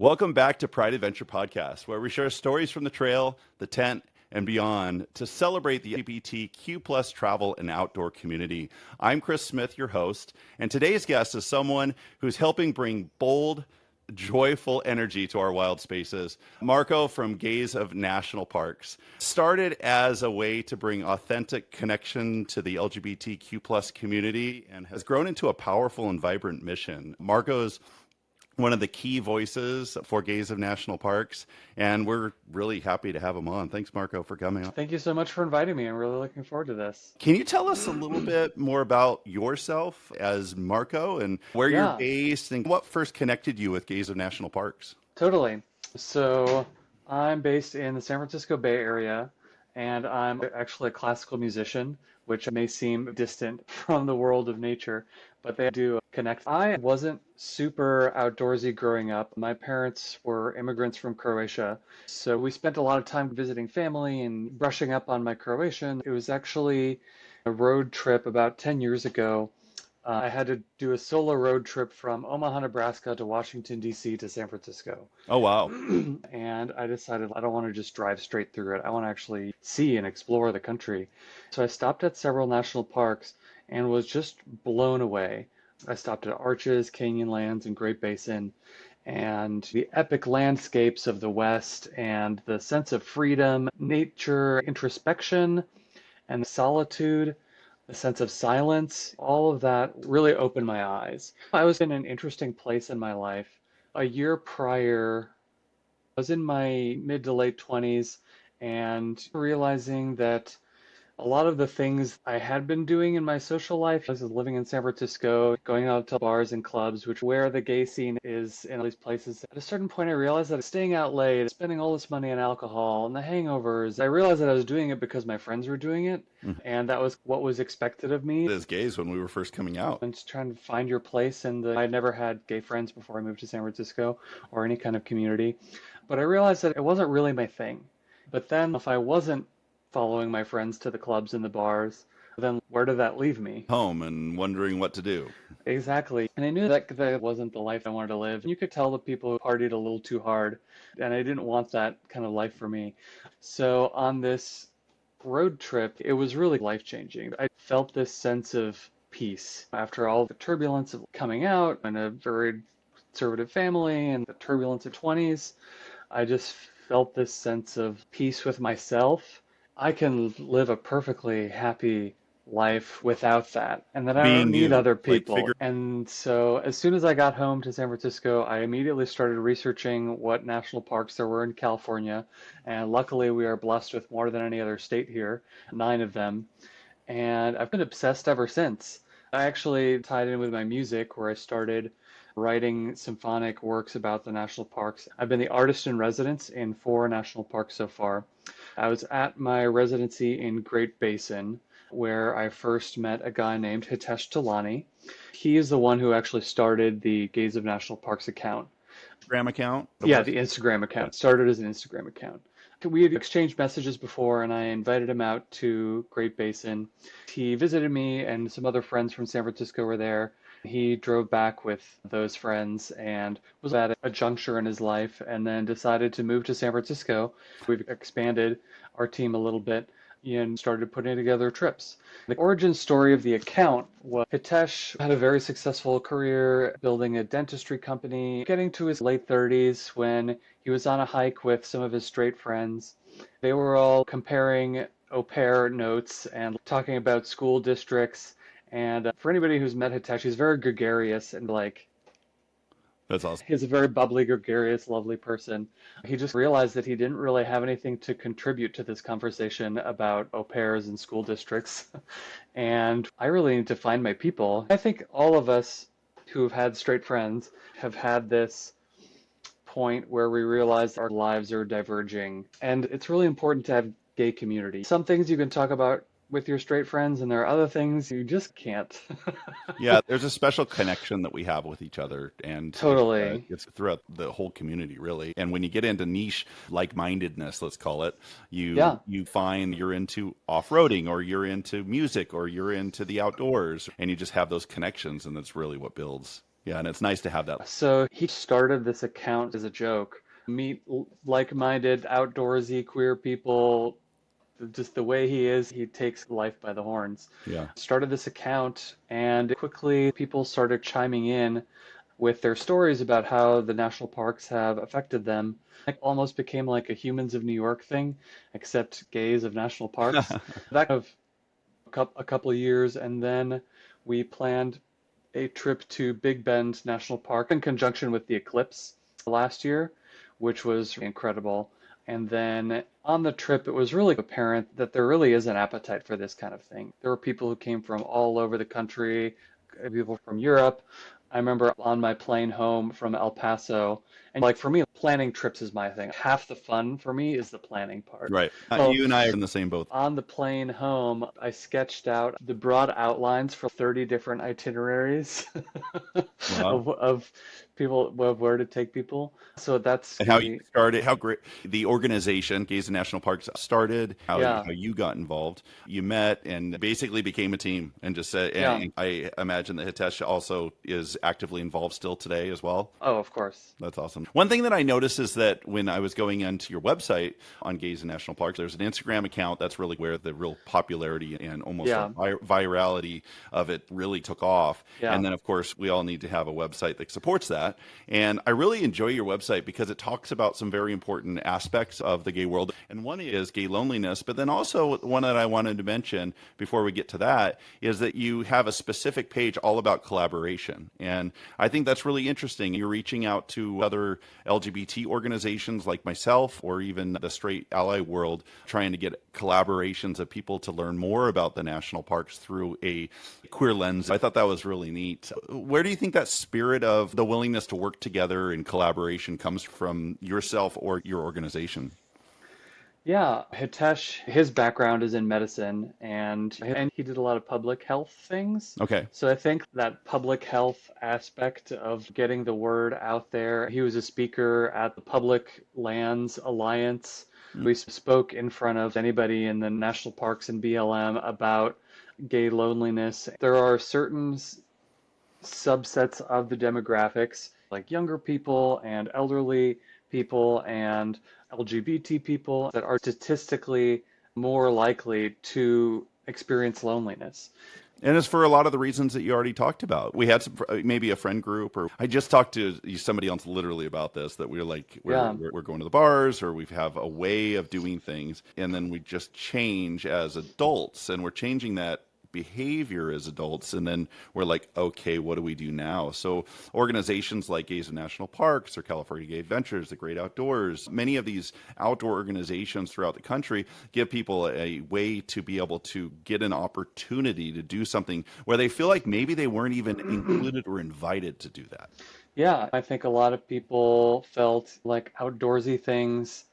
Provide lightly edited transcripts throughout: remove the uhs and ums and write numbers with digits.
Welcome back to Pride Adventure Podcast, where we share stories from the trail, the tent, and beyond to celebrate the LGBTQ plus travel and outdoor community. I'm Chris Smith, your host, and today's guest is someone who's helping bring bold, joyful energy to our wild spaces. Marko from Gaze of National Parks started as a way to bring authentic connection to the LGBTQ plus community and has grown into a powerful and vibrant mission. Marko's one of the key voices for Gaze of National Parks, and we're really happy to have him on. Thanks, Marko, for coming on. Thank you so much for inviting me. I'm really looking forward to this. Can you tell us a little bit more about yourself as Marko and where you're based and what first connected you with Gaze of National Parks? Totally. So I'm based in the San Francisco Bay Area, and I'm actually a classical musician, which may seem distant from the world of nature, but they do connect. I wasn't super outdoorsy growing up. My parents were immigrants from Croatia, so we spent a lot of time visiting family and brushing up on my Croatian. It was actually a road trip about 10 years ago. I had to do a solo road trip from Omaha, Nebraska to Washington, D.C. to San Francisco. Oh, wow. And I decided I don't want to just drive straight through it. I want to actually see and explore the country. So I stopped at several national parks and was just blown away. I stopped at Arches, Canyonlands, and Great Basin, and the epic landscapes of the West and the sense of freedom, nature, introspection, and solitude, the sense of silence, all of that really opened my eyes. I was in an interesting place in my life. A year prior, I was in my mid to late 20s and realizing that a lot of the things I had been doing in my social life, I was living in San Francisco, going out to bars and clubs, which where the gay scene is in all these places. At a certain point, I realized that staying out late, spending all this money on alcohol and the hangovers, I realized that I was doing it because my friends were doing it, and that was what was expected of me. As gays when we were first coming out. And just trying to find your place, and I never had gay friends before I moved to San Francisco or any kind of community. But I realized that it wasn't really my thing. But then if I wasn't following my friends to the clubs and the bars, then where did that leave me? Home and wondering what to do. Exactly. And I knew that wasn't the life I wanted to live. You could tell the people partied a little too hard, and I didn't want that kind of life for me. So on this road trip, it was really life-changing. I felt this sense of peace after all the turbulence of coming out in a very conservative family and the turbulence of 20s. I just felt this sense of peace with myself. I can live a perfectly happy life without that, and that I don't need other people. And so as soon as I got home to San Francisco, I immediately started researching what national parks there were in California, and luckily we are blessed with more than any other state here, 9 of them, and I've been obsessed ever since. I actually tied in with my music, where I started writing symphonic works about the national parks. I've been the artist in residence in 4 national parks so far. I was at my residency in Great Basin, where I first met a guy named Hitesh Talani. He is the one who actually started the Gaze of National Parks account. Instagram account? Yeah, the Instagram account. Started as an Instagram account. We had exchanged messages before, and I invited him out to Great Basin. He visited me, and some other friends from San Francisco were there. He drove back with those friends and was at a juncture in his life, and then decided to move to San Francisco. We've expanded our team a little bit and started putting together trips. The origin story of the account was Hitesh had a very successful career building a dentistry company, getting to his late 30s when he was on a hike with some of his straight friends. They were all comparing au pair notes and talking about school districts. And for anybody who's met Hitesh, he's very gregarious and That's awesome. He's a very bubbly, gregarious, lovely person. He just realized that he didn't really have anything to contribute to this conversation about au pairs and school districts. And I really need to find my people. I think all of us who have had straight friends have had this point where we realize our lives are diverging. And it's really important to have gay community. Some things you can talk about with your straight friends, and there are other things you just can't. Yeah, there's a special connection that we have with each other, and totally, it's throughout the whole community, really. And when you get into niche like-mindedness, let's call it, you find you're into off-roading, or you're into music, or you're into the outdoors, and you just have those connections, and that's really what builds Yeah, and it's nice to have that. So he started this account as a joke. Meet like-minded, outdoorsy, queer people. Just the way he is, he takes life by the horns. Yeah. Started this account, and quickly people started chiming in with their stories about how the national parks have affected them. It almost became like a Humans of New York thing, except gays of national parks. That of a couple of years, and then we planned a trip to Big Bend National Park in conjunction with the eclipse last year, which was incredible. And then on the trip, it was really apparent that there really is an appetite for this kind of thing. There were people who came from all over the country, people from Europe. I remember on my plane home from El Paso, and like for me, planning trips is my thing. Half the fun for me is the planning part. Right. So You and I are in the same boat. on the plane home, I sketched out the broad outlines for 30 different itineraries Wow. of people, of where to take people. So that's And gonna how you be, started, how great the organization, Gays and National Parks, started, yeah, how you got involved. You met and basically became a team and just said, yeah. and I imagine that Hitesh also is actively involved still today as well. Oh, of course. That's awesome. One thing that I noticed is that when I was going into your website on Gays and National Parks, there's an Instagram account. That's really where the real popularity and almost Yeah, virality of it really took off. yeah, And then, of course, we all need to have a website that supports that. And I really enjoy your website because it talks about some very important aspects of the gay world. And one is gay loneliness, but then also one that I wanted to mention before we get to that is that you have a specific page all about collaboration. And I think that's really interesting. You're reaching out to other LGBT organizations like myself or even the straight ally world, trying to get collaborations of people to learn more about the national parks through a queer lens. I thought that was really neat. Where do you think that spirit of the willingness to work together and collaboration comes from yourself or your organization? yeah. Hitesh, his background is in medicine, and he did a lot of public health things. Okay. So I think that public health aspect of getting the word out there. He was a speaker at the Public Lands Alliance. We spoke in front of anybody in the national parks and BLM about gay loneliness. There are certain subsets of the demographics, like younger people and elderly people and LGBT people, that are statistically more likely to experience loneliness. And it's for a lot of the reasons that you already talked about. We had some, maybe a friend group, or I just talked to somebody else literally about this, that we're like, Yeah, we're going to the bars or we have a way of doing things. And then we just change as adults and we're changing that behavior as adults. And then we're like, okay, what do we do now? So organizations like Gays and National Parks or California Gay Adventures, the Great Outdoors, many of these outdoor organizations throughout the country give people a way to be able to get an opportunity to do something where they feel like maybe they weren't even included or invited to do that. yeah. I think a lot of people felt like outdoorsy things.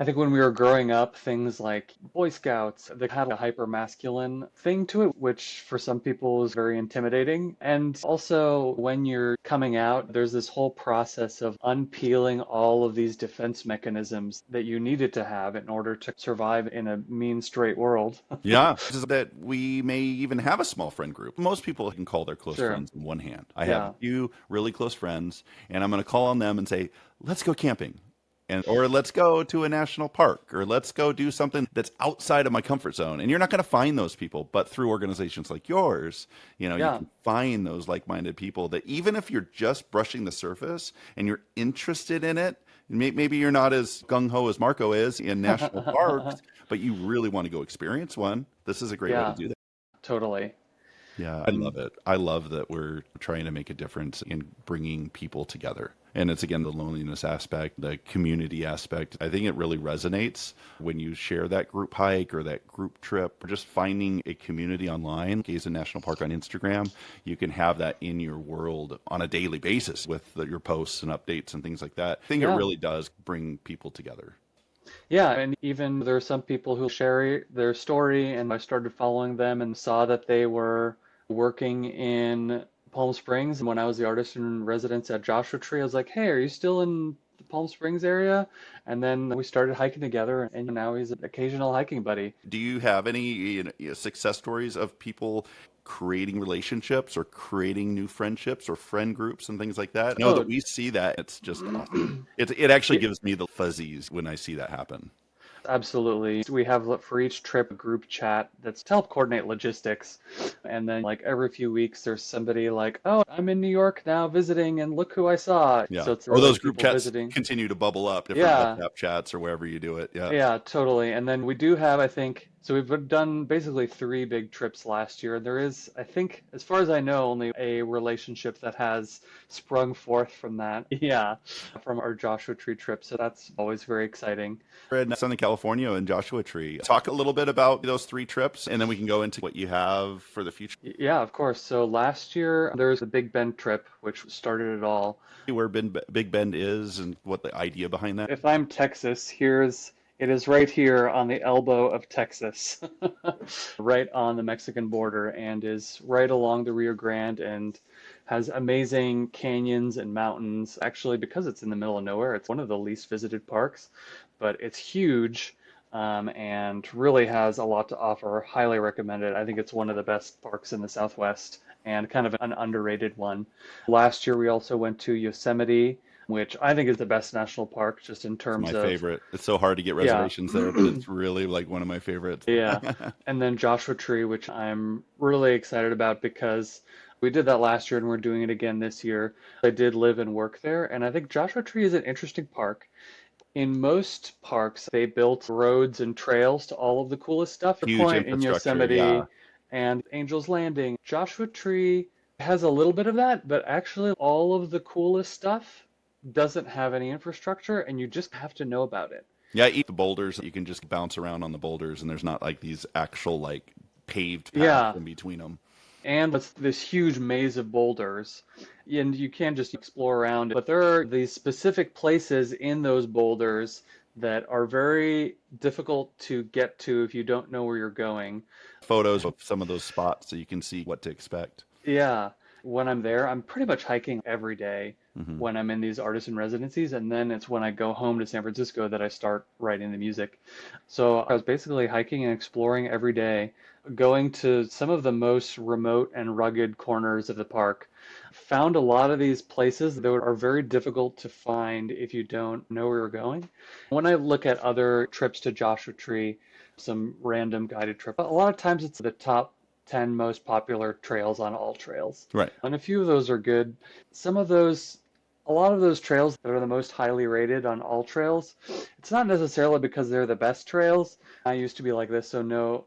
I think when we were growing up, things like Boy Scouts, they had a hyper masculine thing to it, which for some people is very intimidating. And also, when you're coming out, there's this whole process of unpeeling all of these defense mechanisms that you needed to have in order to survive in a mean, straight world. Yeah, just that we may even have a small friend group. Most people can call their close Sure. friends in one hand. I have a Yeah. few really close friends, and I'm going to call on them and say, let's go camping. And, or let's go to a national park, or let's go do something that's outside of my comfort zone. And you're not going to find those people, but through organizations like yours, you Yeah. can find those like-minded people that even if you're just brushing the surface and you're interested in it, maybe you're not as gung-ho as Marco is in national parks, but you really want to go experience one. This is a great way to Yeah, do that. totally. Yeah, I love it. I love that we're trying to make a difference in bringing people together. And it's again the loneliness aspect, the community aspect. I think it really resonates when you share that group hike or that group trip or just finding a community online. Gays and National Park on Instagram, you can have that in your world on a daily basis with your posts and updates and things like that. I think it Yeah. really does bring people together. Yeah, and even there are some people who share their story, and I started following them and saw that they were working in Palm Springs. And when I was the artist in residence at Joshua Tree, I was like, hey, are you still in Palm Springs area. And then we started hiking together, and now he's an occasional hiking buddy. Do you have any success stories of people creating relationships or creating new friendships or friend groups and things like that? I know that Oh, we see that. It's just awesome. It actually yeah, gives me the fuzzies when I see that happen. absolutely. We have for each trip a group chat that's to help coordinate logistics. And then, like, every few weeks, there's somebody like, oh, I'm in New York now visiting, and look who I saw. Yeah. So it's Or really those group people chats visiting. continue to bubble up, different Yeah. WhatsApp chats or wherever you do it. Yeah. Yeah, totally. And then we do have, I think, so we've done basically three big trips last year. There is, I think, as far as I know, only a relationship that has sprung forth from that. Yeah, from our Joshua Tree trip. So that's always very exciting. We're in Southern California and Joshua Tree. Talk a little bit about those three trips, and then we can go into what you have for the future. Yeah, of course. So last year there was the Big Bend trip, which started it all. Where Big Bend is and what the idea behind that. If I'm Texas, it is right here on the elbow of Texas, right on the Mexican border, and is right along the Rio Grande and has amazing canyons and mountains. Actually, because it's in the middle of nowhere, it's one of the least visited parks, but it's huge. And really has a lot to offer. Highly recommend it. I think it's one of the best parks in the Southwest and kind of an underrated one. Last year, we also went to Yosemite, which I think is the best national park just in It's my terms of, favorite. It's so hard to get yeah, reservations there, but it's really like one of my favorites. yeah. And then Joshua Tree, which I'm really excited about because we did that last year and we're doing it again this year. I did live and work there, and I think Joshua Tree is an interesting park. In most parks, they built roads and trails to all of the coolest stuff. The Huge Point in infrastructure. Yeah. Yosemite and Angel's Landing. Joshua Tree has a little bit of that, but actually all of the coolest stuff doesn't have any infrastructure, and you just have to know about it. Yeah, eat the boulders. You can just bounce around on the boulders, and there's not like these actual like paved paths Yeah, in between them. and it's this huge maze of boulders, and you can just explore around. But there are these specific places in those boulders that are very difficult to get to if you don't know where you're going. Photos of some of those spots so you can see what to expect. Yeah, when I'm there, I'm pretty much hiking every day Hmm. when I'm in these artisan residencies, and then it's when I go home to San Francisco that I start writing the music. So I was basically hiking and exploring every day, going to some of the most remote and rugged corners of the park. Found a lot of these places that are very difficult to find if you don't know where you're going. When I look at other trips to Joshua Tree, some random guided trip, a lot of times it's the top 10 most popular trails on all trails. Right. And a few of those are good. Some of those, a lot of those trails that are the most highly rated on all trails, it's not necessarily because they're the best trails. I used to be like this, so no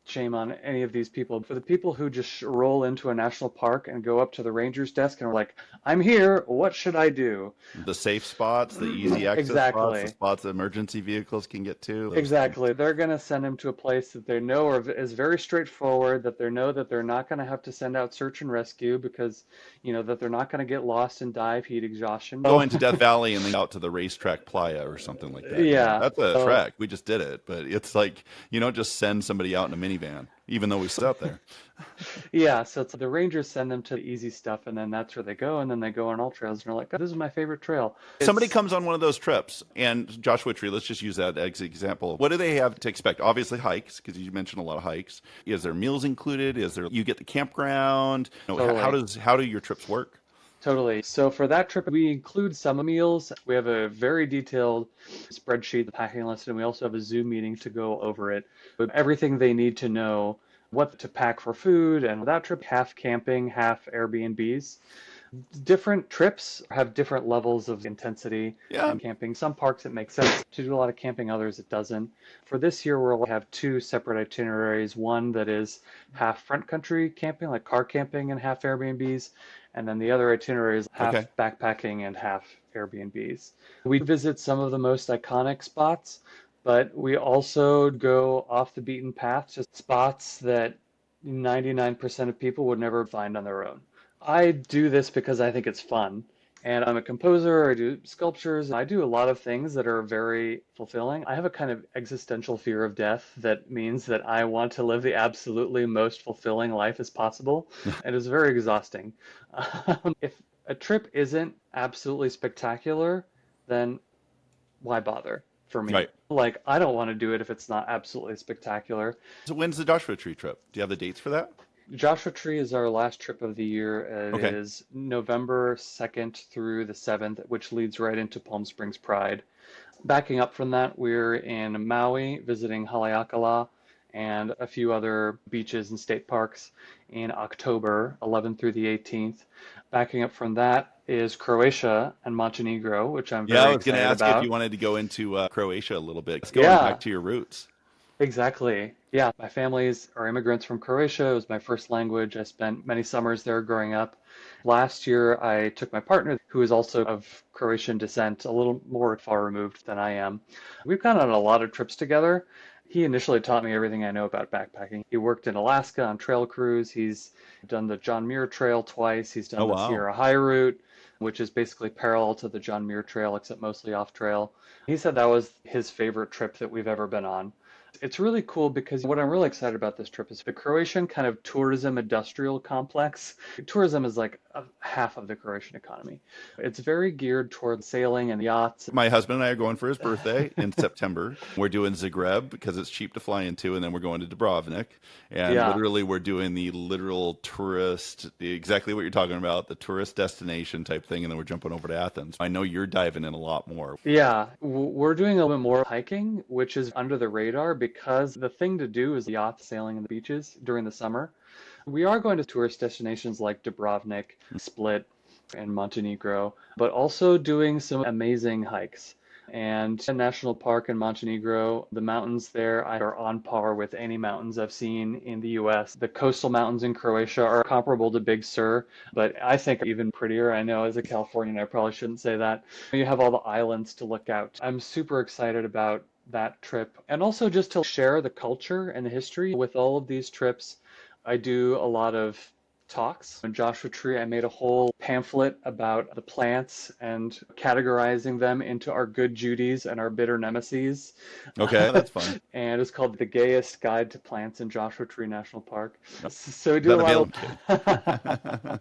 shame on any of these people. For the people who just roll into a national park and go up to the ranger's desk and are like, I'm here, what should I do? The safe spots, the easy access spots, the Exactly. spots that emergency vehicles can get to. Those things. Exactly. They're going to send them to a place that they know is very straightforward, that they know that they're not going to have to send out search and rescue because, that they're not going to get lost and die of heat exhaustion. So, Going to Death Valley and then out to the racetrack playa or something like that. Yeah, yeah. that's a So, trek. We just did it, but it's like you don't just send somebody out in a minivan, even though we sit out there. yeah. So it's the rangers send them to the easy stuff, and then that's where they go. And then they go on all trails, and they're like, oh, this is my favorite trail. Somebody It's comes on one of those trips, and Joshua Tree, let's just use that as an example. What do they have to expect? Obviously, hikes, because you mentioned a lot of hikes. Is there meals included? Is there you get the campground? totally. How do your trips work? Totally. So for that trip, we include some meals. We have a very detailed spreadsheet, the packing list, and we also have a Zoom meeting to go over it with everything they need to know, what to pack for food. And that trip, half camping, half Airbnbs. Different trips have different levels of intensity Yeah. and camping. Some parks it makes sense to do a lot of camping, others it doesn't. For this year, we'll have two separate itineraries. One that is half front country camping, like car camping, and half Airbnbs. And then the other itinerary is half Okay. backpacking and half Airbnbs. We visit some of the most iconic spots, but we also go off the beaten path to spots that 99% of people would never find on their own. I do this because I think it's fun. And I'm a composer, I do sculptures, I do a lot of things that are very fulfilling. I have a kind of existential fear of death that means that I want to live the absolutely most fulfilling life as possible. It is very exhausting. If a trip isn't absolutely spectacular, then why bother for me? Right. Like, I don't want to do it if it's not absolutely spectacular. So when's the Joshua Tree trip? Do you have the dates for that? Joshua Tree is our last trip of the year. It Okay. is November 2nd through the 7th, which leads right into Palm Springs Pride. Backing up from that, we're in Maui visiting Haleakala and a few other beaches and state parks in October 11th through the 18th. Backing up from that is Croatia and Montenegro, which I'm Yeah, I very was going to excited ask you if you about. wanted to go into Croatia a little bit. It's going back Yeah, to your roots. exactly. Yeah, my families are immigrants from Croatia. It was my first language. I spent many summers there growing up. Last year, I took my partner, who is also of Croatian descent, a little more far removed than I am. We've gone on a lot of trips together. He initially taught me everything I know about backpacking. He worked in Alaska on trail crews. He's done the John Muir Trail twice. He's Oh, done the wow. Sierra High Route, which is basically parallel to the John Muir Trail, except mostly off trail. He said that was his favorite trip that we've ever been on. It's really cool because what I'm really excited about this trip is the Croatian kind of tourism industrial complex. Tourism is like half of the Croatian economy. It's very geared toward sailing and yachts. My husband and I are going for his birthday in September. We're doing Zagreb because it's cheap to fly into, and then we're going to Dubrovnik. And Yeah. literally, we're doing the literal tourist, exactly what you're talking about, the tourist destination type thing, and then we're jumping over to Athens. I know you're diving in a lot more. Yeah, we're doing a little bit more hiking, which is under the radar because the thing to do is yacht sailing in the beaches during the summer. We are going to tourist destinations like Dubrovnik, Split, and Montenegro, but also doing some amazing hikes. And a national park in Montenegro, the mountains there are on par with any mountains I've seen in the US. The coastal mountains in Croatia are comparable to Big Sur, but I think even prettier. I know as a Californian, I probably shouldn't say that. You have all the islands to look out. I'm super excited about that trip and also just to share the culture and the history with all of these trips. I do a lot of talks. In Joshua Tree, I made a whole pamphlet about the plants and categorizing them into our good Judies and our bitter nemesis. Okay, that's fun. And it's called The Gayest Guide to Plants in Joshua Tree National Park. Is So we do a that lot available? I'm of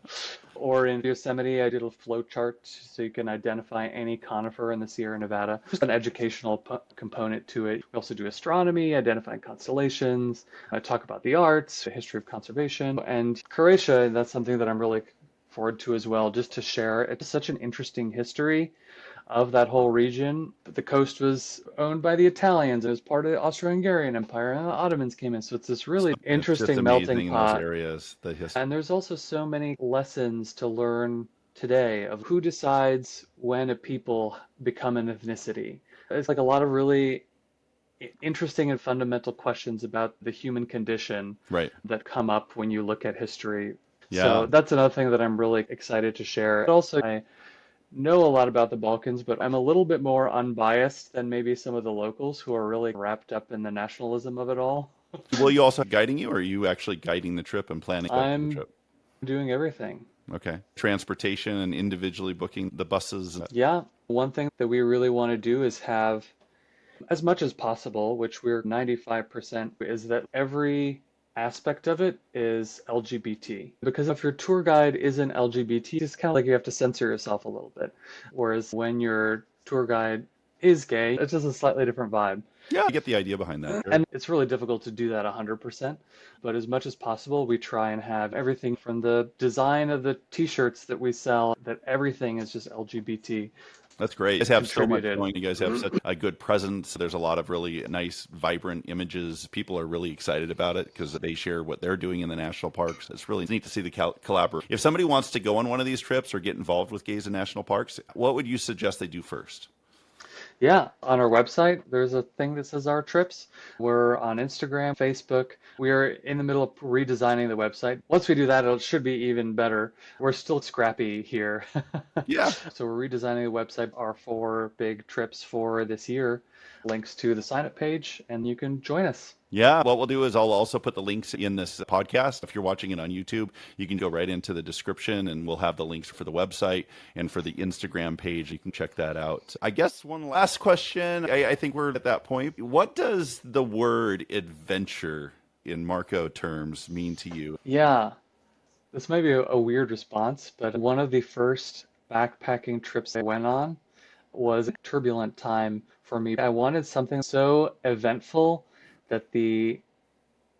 or in Yosemite, I did a flow chart so you can identify any conifer in the Sierra Nevada. Just an educational component to it. We also do astronomy, identifying constellations. I talk about the arts, the history of conservation, and Croatia. That's something that I'm really forward to as well, just to share. It's such an interesting history of that whole region. The coast was owned by the Italians. It was part of the Austro-Hungarian Empire, and the Ottomans came in. So it's this really It's just interesting melting amazing in those pot. areas, the history. And there's also so many lessons to learn today of who decides when a people become an ethnicity. It's like a lot of really interesting and fundamental questions about the human condition Right. that come up when you look at history. So Yeah. that's another thing that I'm really excited to share. But also, I know a lot about the Balkans, but I'm a little bit more unbiased than maybe some of the locals who are really wrapped up in the nationalism of it all. Will you also guiding you, or are you actually guiding the trip and planning the I'm trip? doing everything. Okay. Transportation and individually booking the buses. Yeah, one thing that we really want to do is have as much as possible, which we're 95%, is that every aspect of it is LGBT. Because if your tour guide isn't LGBT, it's kind of like you have to censor yourself a little bit. Whereas when your tour guide is gay, it's just a slightly different vibe. Yeah, I get the idea behind that. Sure. And it's really difficult to do that 100%. But as much as possible, we try and have everything from the design of the t-shirts that we sell, that everything is just LGBT That's great. You guys have so much contributed. going. You guys have such a good presence. There's a lot of really nice, vibrant images. People are really excited about it because they share what they're doing in the national parks. It's really neat to see the collaborate. If somebody wants to go on one of these trips or get involved with gays in national parks, what would you suggest they do first? Yeah, on our website, there's a thing that says our trips. We're on Instagram, Facebook. We are in the middle of redesigning the website. Once we do that, it should be even better. We're still scrappy here. Yeah. So we're redesigning the website, our 4 big trips for this year, links to the sign up page, and you can join us. Yeah, what we'll do is I'll also put the links in this podcast. If you're watching it on YouTube, you can go right into the description and we'll have the links for the website and for the Instagram page. You can check that out. I guess one last question. I think we're at that point. What does the word adventure in Marko terms mean to you? Yeah, this might be a weird response, but one of the first backpacking trips I went on was a turbulent time for me. I wanted something so eventful that the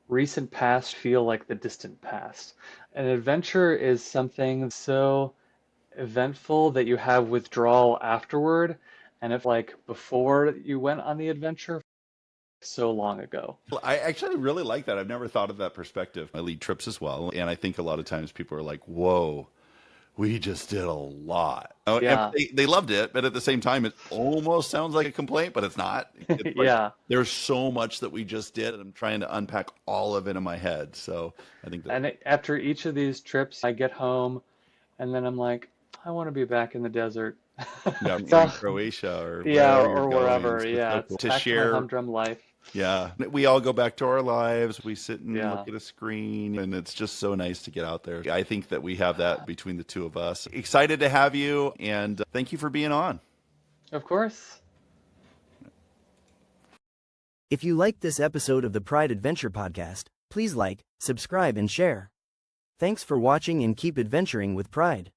recent past feel like the distant past. An adventure is something so eventful that you have withdrawal afterward, and if like before you went on the adventure so long ago. Well, I actually really like that. I've never thought of that perspective. I lead trips as well, and I think a lot of times people are like, "Whoa, we just did a lot." Oh, and Yeah. they loved it, but at the same time, it almost sounds like a complaint, but it's not. It's like Yeah. there's so much that we just did, and I'm trying to unpack all of it in my head. So I think that, And after each of these trips, I get home and then I'm like, I want to be back in the desert. yeah, or So, in Croatia or yeah, wherever you're or going. wherever. So it's Yeah, so it's cool to back to my share. humdrum life. Yeah, we all go back to our lives. We sit and Yeah, look at a screen, and it's just so nice to get out there. I think that we have that between the two of us. Excited to have you, and thank you for being on. of course. If you liked this episode of the Pride Adventure Podcast, please like, subscribe, and share. Thanks for watching and keep adventuring with Pride.